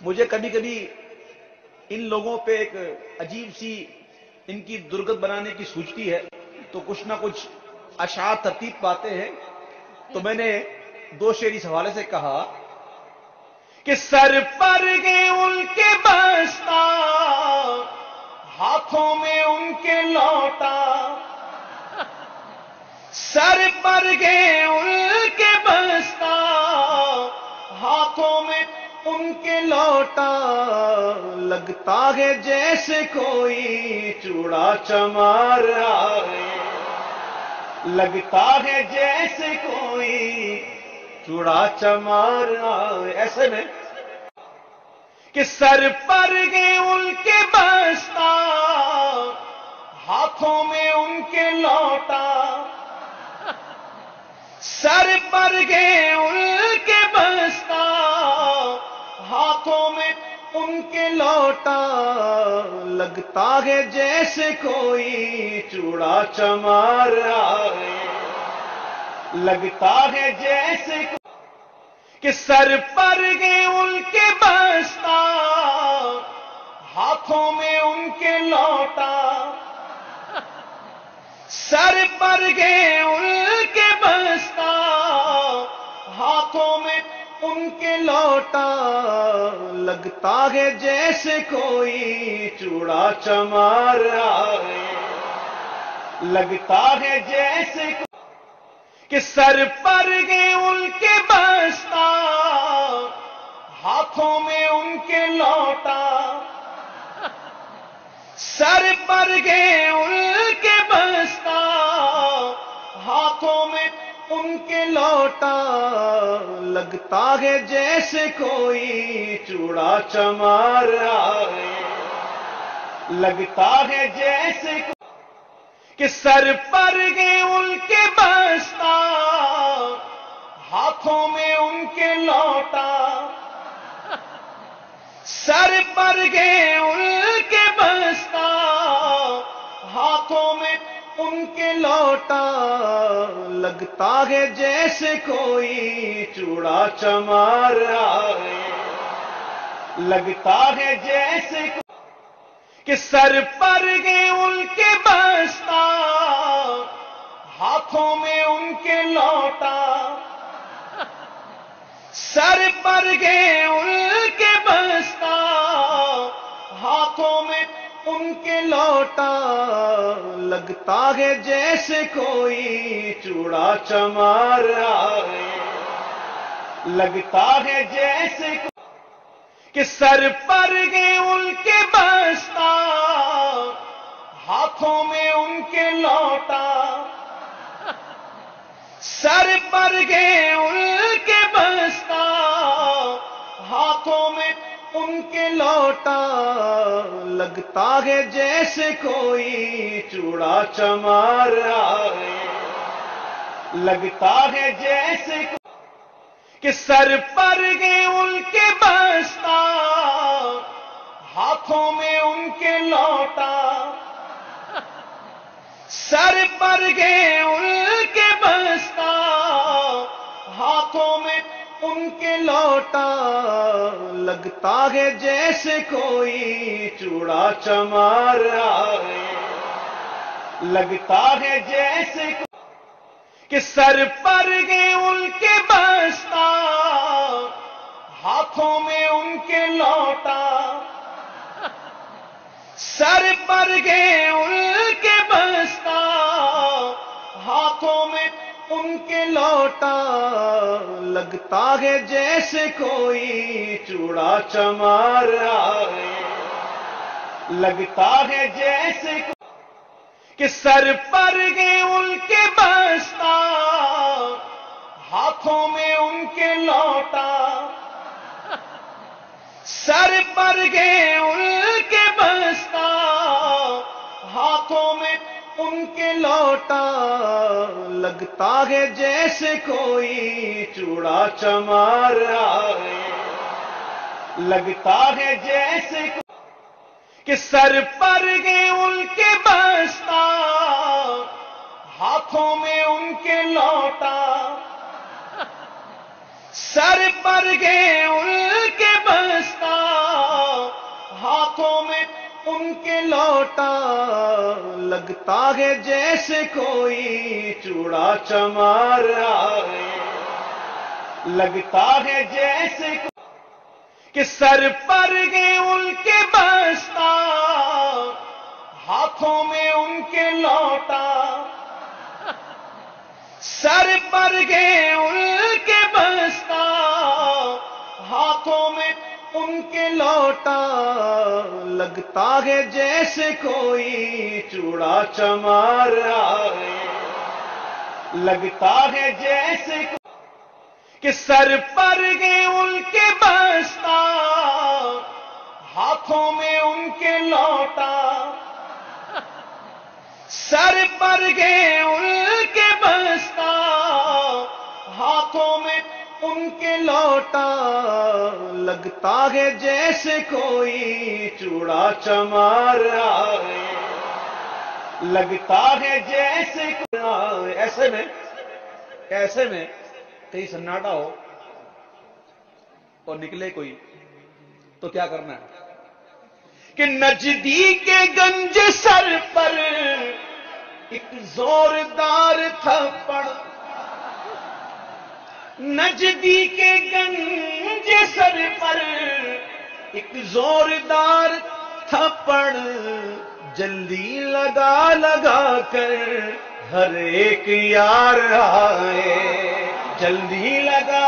مجھے کبھی کبھی ان لوگوں پہ ایک عجیب سی ان کی درگت بنانے کی سوچتی ہے، تو کچھ نہ کچھ اشعار ترتیب پاتے ہیں. تو میں نے دو شعر اس حوالے سے کہا کہ سر پر گئے ان کے بستا، ہاتھوں میں ان کے لوٹا. سر پر گئے ان کے بستا، ہاتھوں میں ان کے لوٹا. لگتا ہے جیسے کوئی چوڑا چمار آئے، لگتا ہے جیسے کوئی چوڑا چمار آئے. ایسے میں کہ سر پر گئے ان کے بستا، ہاتھوں میں ان کے لوٹا. سر پر گئے ان کے بستا، ہاتھوں میں ان کے لوٹا. لگتا ہے جیسے کوئی چوڑا چمار آئے، لگتا ہے جیسے کہ سر پر گئے ان کے بستا، ہاتھوں میں ان کے لوٹا. سر پر گئے ان کے بستا، ہاتھوں میں ان کے لوٹا. لگتا ہے جیسے کوئی چوڑا چمار آئے، لگتا ہے جیسے کہ سر پر گئے ان کے بستا، ہاتھوں میں ان کے لوٹا. سر پر گئے ان کے بستا، ہاتھوں میں ان کے لوٹا. لگتا ہے جیسے کوئی چوڑا چمار آئے، لگتا ہے جیسے کہ سر پر گئے ان کے بستا، ہاتھوں میں ان کے لوٹا. سر پر گئے ان کے بستا، ہاتھوں میں ان کے لوٹا. لگتا ہے جیسے کوئی چوڑا چمار آئے، لگتا ہے جیسے کہ سر پر گئے ان کے بستا، ہاتھوں میں ان کے لوٹا. سر پر گئے ان کے بستا، ہاتھوں میں ان کے لوٹا. لگتا ہے جیسے کوئی چوڑا چمار آئے، لگتا ہے جیسے کہ سر پر گئے ان کے بستا، ہاتھوں میں ان کے لوٹا. سر پر گئے ان کے بستا، ہاتھوں میں ان کے لوٹا. لگتا ہے جیسے کوئی چوڑا چمار آئے، لگتا ہے جیسے کہ سر پر گئے ان کے بستا، ہاتھوں میں ان کے لوٹا. سر پر گئے ان کے بستا، ہاتھوں میں ان کے لوٹا. لگتا ہے جیسے کوئی چوڑا چمار آئے، لگتا ہے جیسے کہ سر پر گئے ان کے بستا، ہاتھوں میں ان کے لوٹا. سر پر گئے ان کے بستا، ہاتھوں میں ان کے لوٹا. لگتا ہے جیسے کوئی چوڑا چمار آئے، لگتا ہے جیسے کہ سر پر گئے ان کے بستا، ہاتھوں میں ان کے لوٹا. سر پر گئے ان کے بستا، ہاتھوں میں ان کے لوٹا. لگتا ہے جیسے کوئی چوڑا چمار آئے، لگتا ہے جیسے کہ سر پر گئے ان کے بستا، ہاتھوں میں ان کے لوٹا. سر پر گئے ان کے بستا، ان کے لوٹا، لگتا ہے جیسے کوئی چوڑا چمار آئے، لگتا ہے جیسے کہ سر پر گئے ان کے بستا، ہاتھوں میں ان کے لوٹا، سر پر گئے ان کے بستا، ہاتھوں میں ان کے لوٹا، لگتا ہے جیسے کوئی چوڑا چمار آئے، لگتا ہے جیسے کہ سر پر گئے ان کے بستا، ہاتھوں میں ان کے لوٹا، سر پر گئے ان کے بستا، ہاتھوں میں ان کے لوٹا، لگتا ہے جیسے کوئی چوڑا چمار آئے، لگتا ہے جیسے کوئی ایسے میں کہیں سناٹا ہو اور نکلے کوئی تو کیا کرنا ہے کہ نزدیک گنج سر پر ایک زوردار تھپڑ، نزدیک گنج سر پر ایک زوردار تھپڑ، جلدی لگا لگا کر ہر ایک یار آئے، جلدی لگا